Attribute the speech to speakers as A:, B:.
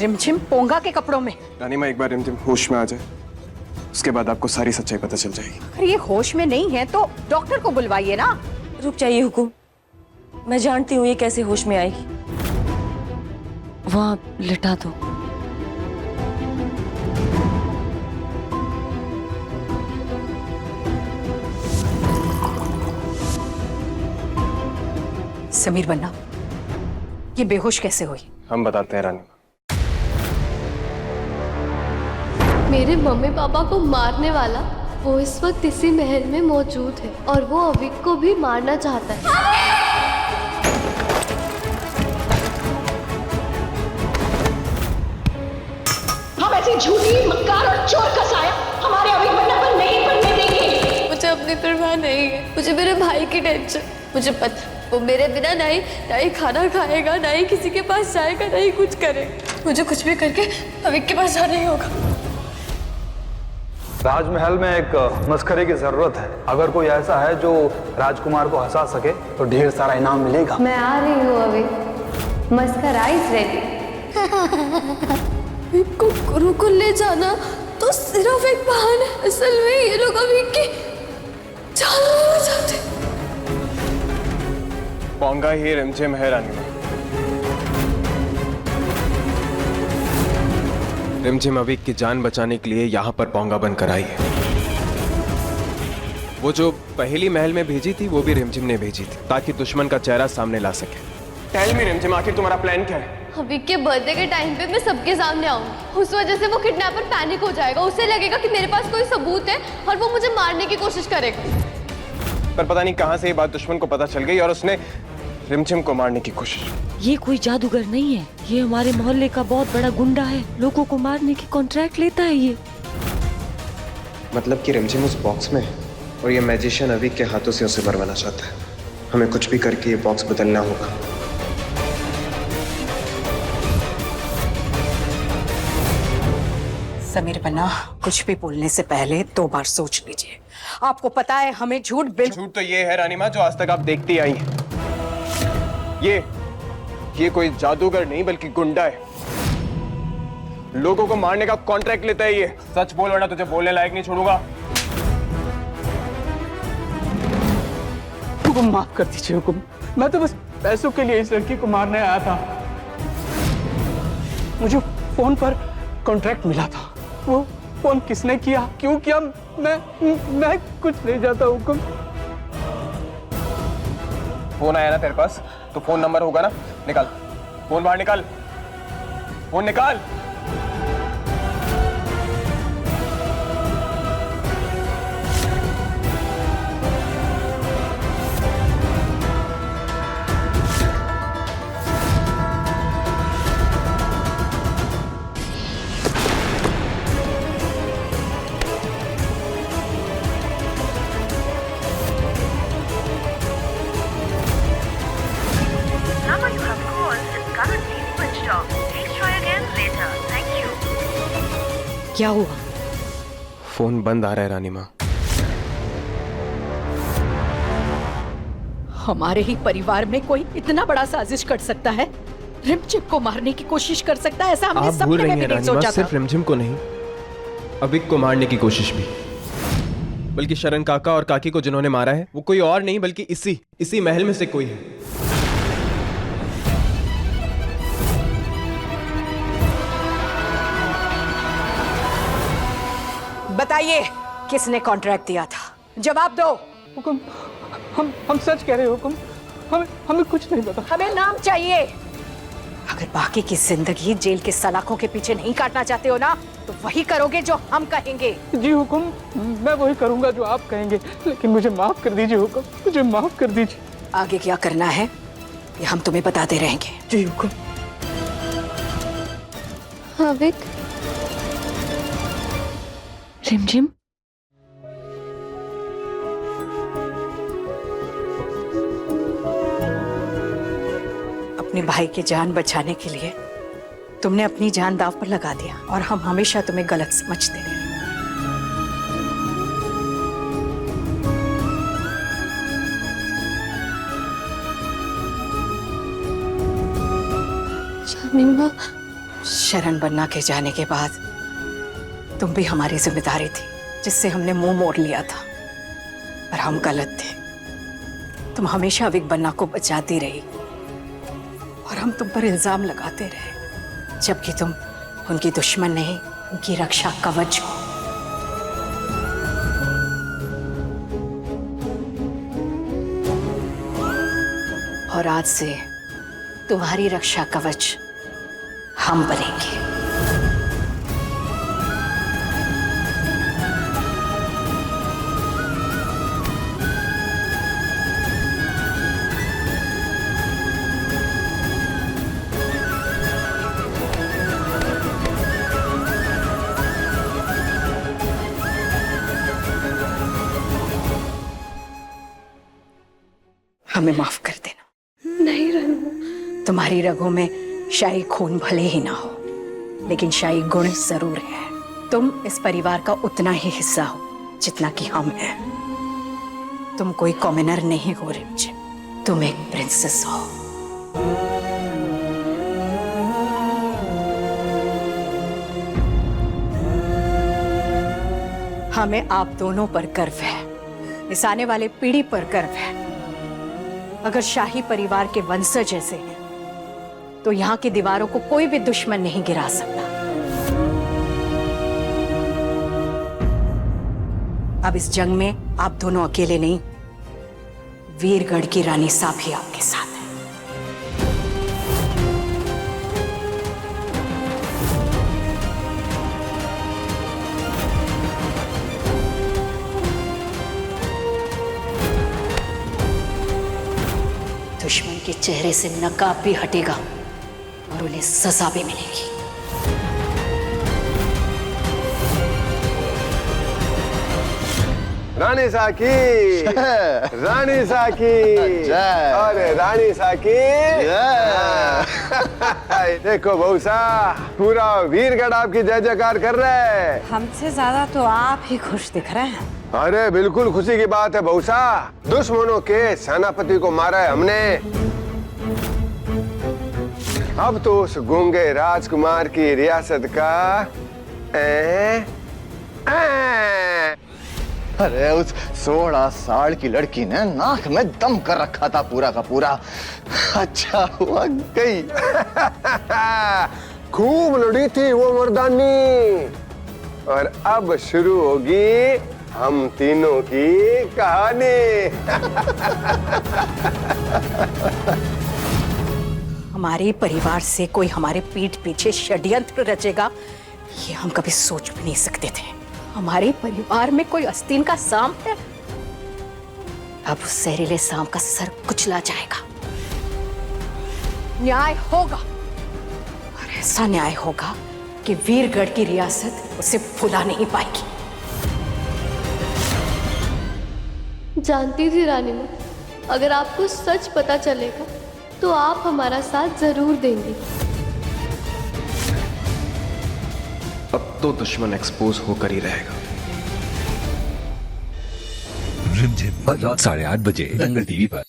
A: रिमझिम पोंगा के कपड़ों में।
B: रानीमा, एक बार रिमझिम होश में आ जाए, उसके बाद आपको सारी सच्चाई पता चल जाएगी।
A: अगर ये होश में नहीं है तो डॉक्टर को बुलवाइए ना।
C: रुक जाइए हुकुम, मैं जानती हूँ ये कैसे होश में आएगी। वहां लिटा दो।
A: समीर बन्ना, ये बेहोश कैसे हुई?
B: हम बताते हैं रानीमा।
D: मेरे मम्मी पापा को मारने वाला वो इस वक्त इसी महल में मौजूद है और वो अविक को भी मारना चाहता है।
A: हम ऐसी झूठी, मक्कार और चोर का साया हमारे अविक बन्ना पर नहीं पड़ने देंगे।
D: मुझे अपनी परवाह नहीं है, मुझे मेरे भाई की टेंशन। मुझे पता वो मेरे बिना ना ही खाना खाएगा, ना ही किसी के पास जाएगा, ना ही कुछ करेगा। मुझे कुछ भी करके अविक के पास जाना ही होगा।
E: राजमहल में एक मस्खरे की जरूरत है। अगर कोई ऐसा है जो राजकुमार को हंसा सके तो ढेर सारा इनाम मिलेगा।
D: मैं आ रही हूँ अविक, मस्खरा इज रेडी। अविक को गुरु को ले जाना तो सिर्फ एक बहाना है। असल में ये लोग अविक की जान लेना चाहते हैं।
B: पोंगा ही रिमझिम है रानीमा। रिमझिम अविक की जान बचाने के लिए यहाँ पर पोंगा बनकर आई है। वो जो पहली महल में भेजी थी वो भी रिमझिम ने भेजी थी ताकि दुश्मन का चेहरा सामने ला सके। टेल मी रिमझिम, आखिर तुम्हारा प्लान क्या है?
D: अविक के बर्थडे के टाइम पे मैं सबके सामने आऊंगी। उस वजह से वो किडनैपर पैनिक हो जाएगा। उसे लगेगा कि मेरे पास कोई सबूत है और वो मुझे मारने की कोशिश करेगा।
B: पर पता नहीं कहां से ये बात दुश्मन को पता चल गई और उसने रिमझिम को मारने की कोशिश।
C: ये कोई जादूगर नहीं है, ये हमारे मोहल्ले का बहुत बड़ा गुंडा है। लोगों को मारने की कॉन्ट्रैक्ट लेता है ये।
B: मतलब कि रिमझिम उस बॉक्स में है और ये मैजिशियन अविक के हाथों से उसे मरवाना चाहता है। हमें कुछ भी करके ये बॉक्स बदलना होगा।
A: समीर बन्ना, कुछ भी बोलने से पहले 2 बार सोच लीजिए। आपको पता है हमें झूठ
B: झूठ तो ये है रानीमा जो आज तक आप देखती आई हैं। ये कोई जादूगर नहीं बल्कि गुंडा है। लोगों को मारने का कॉन्ट्रैक्ट लेता है ये। सच बोल वरना तुझे बोलने लायक नहीं छोड़ूंगा।
F: हुकुम, माफ कर दीजिए हुकुम। मैं तो बस पैसों के लिए इस लड़की को मारने आया था। मुझे फोन पर कॉन्ट्रैक्ट मिला था। वो फोन किसने किया, क्यों किया, मैं कुछ नहीं जानता हुकुम।
B: फोन आया ना तेरे पास तो फोन नंबर होगा ना, निकाल फोन बाहर निकाल, फोन निकाल।
C: क्या हुआ?
B: फोन बंद आ रहा है रानीमा।
A: हमारे ही परिवार में कोई इतना बड़ा साजिश कर सकता है, रिमझिम को मारने की कोशिश कर सकता है, ऐसा हमने
B: आप भूल
A: सपने
B: रही
A: में
B: हैं
A: भी नहीं
B: रानीमा,
A: सोचा
B: सिर्फ
A: था।
B: रिमझिम को नहीं, अविक को मारने की कोशिश भी। बल्कि शरण काका और काकी को जिन्होंने मारा है वो कोई और नहीं बल्कि इसी महल में से कोई है।
A: बताइए, किसने कॉन्ट्रैक्ट दिया था? जवाब दो।
F: हुकुम, हम सच कह रहे हैं हुकुम। हमें कुछ नहीं पता।
A: हमें नाम चाहिए। अगर बाकी की जिंदगी जेल के सलाखों के पीछे नहीं काटना चाहते हो ना, तो वही करोगे जो हम कहेंगे।
F: जी हुकुम, मैं वही करूंगा जो आप कहेंगे, लेकिन मुझे माफ कर दीजिए हुकुम, मुझे माफ कर दीजिए।
A: आगे क्या करना है ये हम तुम्हें बताते रहेंगे।
F: जी हुकुम।
D: अविक,
C: रिमझिम,
A: अपने भाई की जान बचाने के लिए तुमने अपनी जान दांव पर लगा दिया और हम हमेशा तुम्हें गलत समझते रहे।
D: शामिमा,
A: शरण बन्ना के जाने के बाद तुम भी हमारी जिम्मेदारी थी, जिससे हमने मुंह मोड़ लिया था। पर हम गलत थे। तुम हमेशा अविक बन्ना को बचाती रही और हम तुम पर इल्जाम लगाते रहे, जबकि तुम उनकी दुश्मन नहीं, उनकी रक्षा कवच हो। और आज से तुम्हारी रक्षा कवच हम बनेंगे। हमें माफ कर देना।
D: नहीं रानू,
A: तुम्हारी रगों में शाही खून भले ही ना हो, लेकिन शाही गुण जरूर है। तुम इस परिवार का उतना ही हिस्सा हो जितना कि हम हैं। तुम कोई कॉमनर नहीं हो रिमझिम, तुम एक प्रिंसेस हो। हमें आप दोनों पर गर्व है, इस आने वाले पीढ़ी पर गर्व है। अगर शाही परिवार के वंशज जैसे हैं तो यहाँ की दीवारों को कोई भी दुश्मन नहीं गिरा सकता। अब इस जंग में आप दोनों अकेले नहीं, वीरगढ़ की रानी साहब भी आपके साथ है। दुश्मन के चेहरे से नकाब भी हटेगा और उन्हें सजा भी मिलेगी।
G: रानी साकी, रानी साकी, अरे रानी साकी। देखो बहुसा, पूरा वीरगढ़ आपकी जय जयकार कर रहा है।
H: हमसे ज्यादा तो आप ही खुश दिख रहे हैं।
G: अरे बिल्कुल खुशी की बात है बहुसा, दुश्मनों के सेनापति को मारा है हमने। अब तो उस गूंगे राजकुमार की रियासत का
I: अरे उस 16 साल की लड़की ने नाक में दम कर रखा था पूरा का पूरा। अच्छा हुआ गई।
G: खूब लड़ी थी वो मर्दानी। और अब शुरू होगी हम तीनों की कहानी।
A: हमारे परिवार से कोई हमारे पीठ पीछे षड्यंत्र रचेगा, ये हम कभी सोच भी नहीं सकते थे। हमारे परिवार में कोई आस्तीन का सांप है, अब उस जहरीले सांप का सर कुचला जाएगा। न्याय होगा, और ऐसा न्याय होगा कि वीरगढ़ की रियासत उसे भुला नहीं पाएगी।
D: जानती थी रानी माँ, अगर आपको सच पता चलेगा तो आप हमारा साथ जरूर देंगे।
B: अब तो दुश्मन एक्सपोज होकर ही रहेगा।
J: रिमझिम रात 8:30 बजे दंगल टीवी पर।